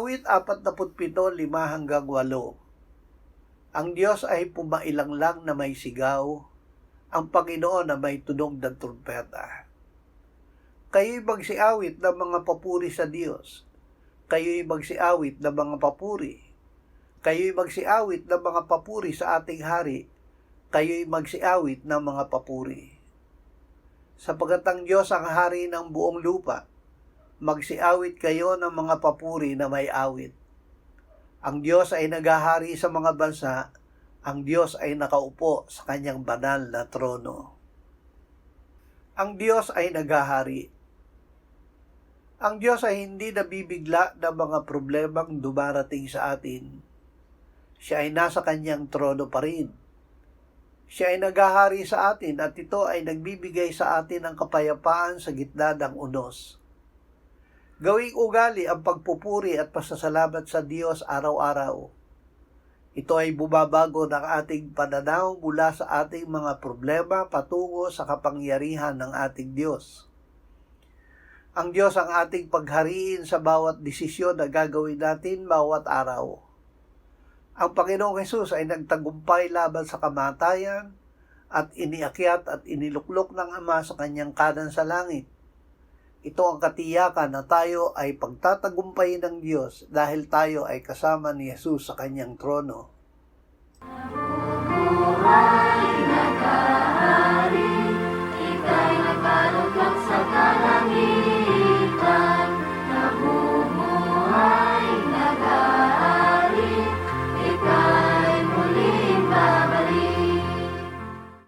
Awit 47:5-8. Ang Diyos ay pumailanglang na may sigaw, ang Panginoon na may tunog ng trumpeta. Kayo'y magsiawit ng mga papuri sa Diyos. Kayo'y magsiawit ng mga papuri. Kayo'y magsiawit ng mga papuri sa ating hari. Kayo'y magsiawit ng mga papuri. Sapagkat ang Diyos ang hari ng buong lupa, magsiawit kayo ng mga papuri na may awit. Ang Diyos ay naghahari sa mga bansa, ang Diyos ay nakaupo sa kanyang banal na trono. Ang Diyos ay naghahari. Ang Diyos ay hindi nabibigla ng mga problemang dumarating sa atin. Siya ay nasa kanyang trono pa rin. Siya ay naghahari sa atin at ito ay nagbibigay sa atin ng kapayapaan sa gitna ng unos. Gawing ugali ang pagpupuri at pasasalamat sa Diyos araw-araw. Ito ay bumabago ng ating pananaw mula sa ating mga problema patungo sa kapangyarihan ng ating Diyos. Ang Diyos ang ating paghariin sa bawat desisyon na gagawin natin bawat araw. Ang Panginoong Hesus ay nagtagumpay laban sa kamatayan at iniakyat at iniluklok ng Ama sa kanyang kanan sa langit. Ito ang katiyakan na tayo ay pagtatagumpayin ng Diyos dahil tayo ay kasama ni Jesus sa kanyang trono.